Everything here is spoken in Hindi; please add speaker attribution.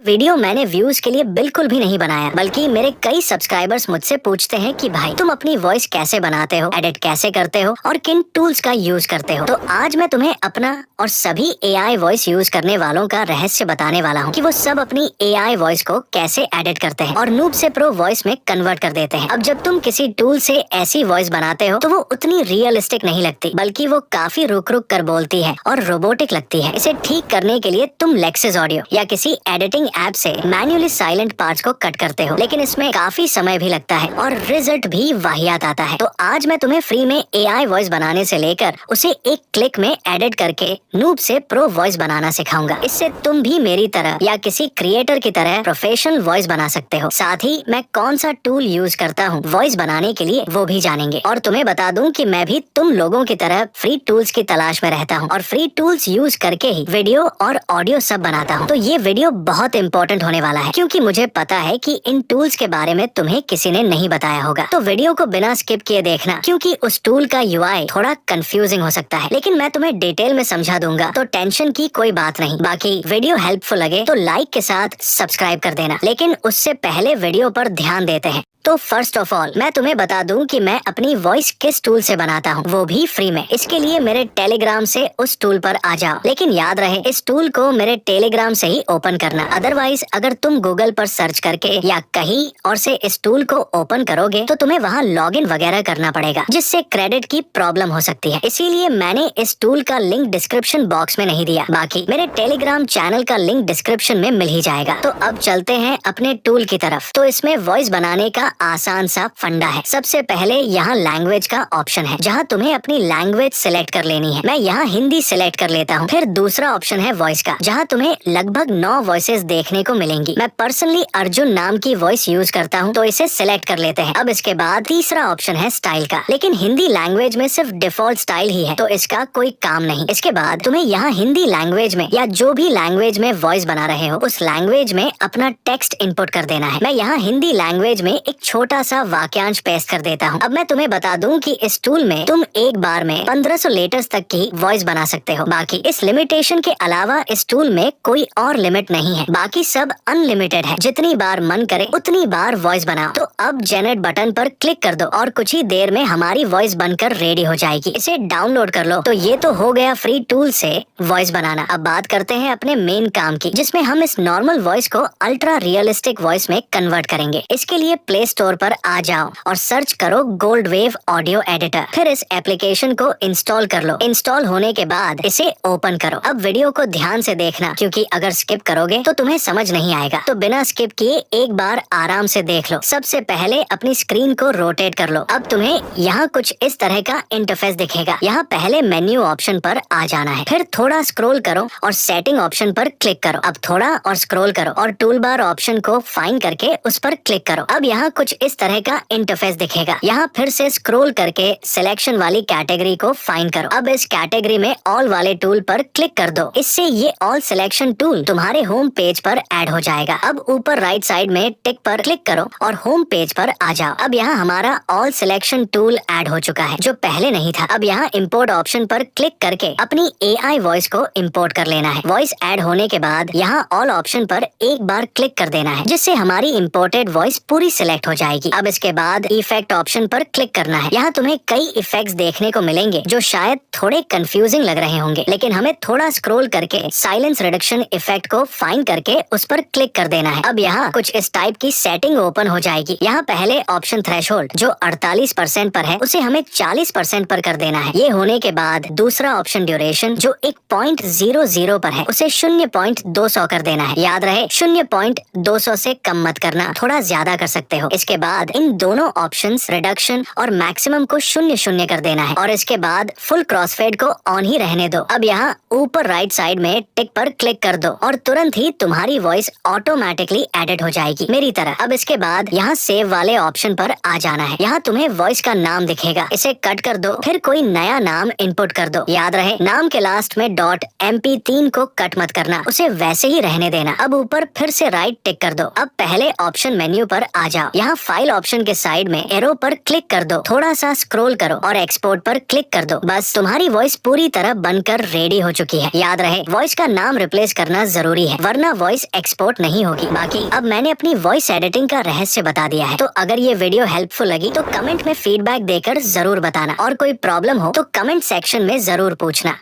Speaker 1: वीडियो मैंने व्यूज के लिए बिल्कुल भी नहीं बनाया, बल्कि मेरे कई सब्सक्राइबर्स मुझसे पूछते हैं कि भाई तुम अपनी वॉइस कैसे बनाते हो, एडिट कैसे करते हो और किन टूल्स का यूज करते हो। तो आज मैं तुम्हें अपना और सभी एआई वॉइस यूज करने वालों का रहस्य बताने वाला हूँ कि वो सब अपनी एआई वॉइस को कैसे एडिट करते हैं और नूब से प्रो वॉइस में कन्वर्ट कर देते हैं। अब जब तुम किसी टूल से ऐसी वॉइस बनाते हो तो वो उतनी रियलिस्टिक नहीं लगती, बल्कि वो काफी रुक रुक कर बोलती है और रोबोटिक लगती है। इसे ठीक करने के लिए तुम लेक्सिस ऑडियो या किसी एडिटिंग ऐप से मैन्युअली साइलेंट पार्ट्स को कट करते हो, लेकिन इसमें काफी समय भी लगता है और रिजल्ट भी वाहियात आता है। तो आज मैं तुम्हें फ्री में एआई वॉइस बनाने से लेकर उसे एक क्लिक में एडिट करके नूब से प्रो वॉइस बनाना सिखाऊंगा। इससे तुम भी मेरी तरह या किसी क्रिएटर की तरह प्रोफेशनल वॉइस बना सकते हो। साथ ही मैं कौन सा टूल यूज करता हूँ वॉइस बनाने के लिए वो भी जानेंगे। और तुम्हें बता दूं कि मैं भी तुम लोगों की तरह फ्री टूल्स की तलाश में रहता हूँ और फ्री टूल्स यूज करके ही वीडियो और ऑडियो सब बनाता हूँ। तो ये वीडियो बहुत इंपॉर्टेंट होने वाला है, क्योंकि मुझे पता है कि इन टूल्स के बारे में तुम्हें किसी ने नहीं बताया होगा। तो वीडियो को बिना स्किप किए देखना, क्योंकि उस टूल का यूआई थोड़ा कंफ्यूजिंग हो सकता है, लेकिन मैं तुम्हें डिटेल में समझा दूंगा, तो टेंशन की कोई बात नहीं। बाकी वीडियो हेल्पफुल लगे तो लाइक के साथ सब्सक्राइब कर देना, लेकिन उससे पहले वीडियो पर ध्यान देते हैं। तो फर्स्ट ऑफ ऑल मैं तुम्हें बता दूं कि मैं अपनी वॉइस किस टूल से बनाता हूं, वो भी फ्री में। इसके लिए मेरे टेलीग्राम से उस टूल पर आ जाओ, लेकिन याद रहे इस टूल को मेरे टेलीग्राम से ही ओपन करना। अदरवाइज अगर तुम गूगल पर सर्च करके या कहीं और से इस टूल को ओपन करोगे तो तुम्हें वहां लॉगिन वगैरह करना पड़ेगा, जिससे क्रेडिट की प्रॉब्लम हो सकती है। इसीलिए मैंने इस टूल का लिंक डिस्क्रिप्शन बॉक्स में नहीं दिया। बाकी मेरे टेलीग्राम चैनल का लिंक डिस्क्रिप्शन में मिल ही जाएगा। तो अब चलते हैं अपने टूल की तरफ। तो इसमें वॉइस बनाने का आसान सा फंडा है। सबसे पहले यहाँ लैंग्वेज का ऑप्शन है, जहाँ तुम्हें अपनी लैंग्वेज सिलेक्ट कर लेनी है। मैं यहाँ हिंदी सिलेक्ट कर लेता हूँ। फिर दूसरा ऑप्शन है वॉइस का, जहाँ तुम्हें लगभग 9 वॉइसेस देखने को मिलेंगी। मैं पर्सनली अर्जुन नाम की वॉइस यूज करता हूँ, तो इसे सिलेक्ट कर लेते हैं। अब इसके बाद तीसरा ऑप्शन है स्टाइल का, लेकिन हिंदी लैंग्वेज में सिर्फ डिफॉल्ट स्टाइल ही है, तो इसका कोई काम नहीं। इसके बाद तुम्हें यहाँ हिंदी लैंग्वेज में या जो भी लैंग्वेज में वॉइस बना रहे हो उस लैंग्वेज में अपना टेक्स्ट इनपुट कर देना है। मैं यहाँ हिंदी लैंग्वेज में एक छोटा सा वाक्यांश पेस्ट कर देता हूँ। अब मैं तुम्हें बता दूं कि इस टूल में तुम एक बार में 1500 लेटर्स तक की वॉइस बना सकते हो। बाकी इस लिमिटेशन के अलावा इस टूल में कोई और लिमिट नहीं है। बाकी सब अनलिमिटेड है, जितनी बार मन करे उतनी बार वॉइस बनाओ। तो अब जनरेट बटन पर क्लिक कर दो और कुछ ही देर में हमारी वॉइस बनकर रेडी हो जाएगी। इसे डाउनलोड कर लो। तो ये तो हो गया फ्री टूल से वॉइस बनाना। अब बात करते हैं अपने मेन काम की, जिसमें हम इस नॉर्मल वॉइस को अल्ट्रा रियलिस्टिक वॉइस में कन्वर्ट करेंगे। इसके लिए प्ले स्टोर पर आ जाओ और सर्च करो गोल्ड वेव ऑडियो एडिटर। फिर इस एप्लीकेशन को इंस्टॉल कर लो। इंस्टॉल होने के बाद इसे ओपन करो। अब वीडियो को ध्यान से देखना, क्योंकि अगर स्किप करोगे तो तुम्हें समझ नहीं आएगा। तो बिना स्किप किए एक बार आराम से देख लो। सबसे पहले अपनी स्क्रीन को रोटेट कर लो। अब तुम्हें यहाँ कुछ इस तरह का इंटरफेस दिखेगा। यहाँ पहले मेन्यू ऑप्शन पर आ जाना है, फिर थोड़ा स्क्रॉल करो और सेटिंग ऑप्शन पर क्लिक करो। अब थोड़ा और स्क्रॉल करो और टूल बार ऑप्शन को फाइंड करके उस पर क्लिक करो। अब यहाँ कुछ इस तरह का इंटरफेस दिखेगा। यहाँ फिर से स्क्रॉल करके सिलेक्शन वाली कैटेगरी को फाइंड करो। अब इस कैटेगरी में ऑल वाले टूल पर क्लिक कर दो। इससे ये ऑल सिलेक्शन टूल तुम्हारे होम पेज पर ऐड हो जाएगा। अब ऊपर राइट साइड में टिक पर क्लिक करो और होम पेज पर आ जाओ। अब यहाँ हमारा ऑल सिलेक्शन टूल ऐड हो चुका है, जो पहले नहीं था। अब यहाँ इम्पोर्ट ऑप्शन पर क्लिक करके अपनी एआई वॉइस को इम्पोर्ट कर लेना है। वॉइस ऐड होने के बाद यहाँ ऑल ऑप्शन पर एक बार क्लिक कर देना है, जिससे हमारी इम्पोर्टेड वॉइस पूरी सिलेक्ट हो जाएगी। अब इसके बाद इफेक्ट ऑप्शन पर क्लिक करना है। यहाँ तुम्हें कई इफेक्ट्स देखने को मिलेंगे जो शायद थोड़े कंफ्यूजिंग लग रहे होंगे, लेकिन हमें थोड़ा स्क्रॉल करके साइलेंस रिडक्शन इफेक्ट को फाइंड करके उस पर क्लिक कर देना है। अब यहाँ कुछ इस टाइप की सेटिंग ओपन हो जाएगी। यहाँ पहले ऑप्शन थ्रेशोल्ड जो 48% पर है, उसे हमें 40% पर कर देना है। ये होने के बाद दूसरा ऑप्शन ड्यूरेशन जो 1.00 पर है, उसे 0.200 कर देना है। याद रहे 0.200 से कम मत करना, थोड़ा ज्यादा कर सकते हो। इसके बाद इन दोनों ऑप्शंस रिडक्शन और मैक्सिमम को 0 कर देना है और इसके बाद फुल क्रॉसफेड को ऑन ही रहने दो। अब यहाँ ऊपर राइट साइड में टिक पर क्लिक कर दो और तुरंत ही तुम्हारी वॉइस ऑटोमेटिकली एडिट हो जाएगी, मेरी तरह। अब इसके बाद यहाँ सेव वाले ऑप्शन पर आ जाना है। यहाँ तुम्हें वॉइस का नाम दिखेगा, इसे कट कर दो, फिर कोई नया नाम इनपुट कर दो। याद रहे नाम के लास्ट में .mp3 को कट मत करना, उसे वैसे ही रहने देना। अब ऊपर फिर से राइट टिक कर दो। अब पहले ऑप्शन मेन्यू पर आ जाओ। यहाँ यहाँ फाइल ऑप्शन के साइड में एरो पर क्लिक कर दो, थोड़ा सा स्क्रॉल करो और एक्सपोर्ट पर क्लिक कर दो। बस तुम्हारी वॉइस पूरी तरह बनकर रेडी हो चुकी है। याद रहे, वॉइस का नाम रिप्लेस करना जरूरी है, वरना वॉइस एक्सपोर्ट नहीं होगी। बाकी अब मैंने अपनी वॉइस एडिटिंग का रहस्य बता दिया है। तो अगर ये वीडियो हेल्पफुल लगी तो कमेंट में फीडबैक देकर जरूर बताना, और कोई प्रॉब्लम हो तो कमेंट सेक्शन में जरूर पूछना।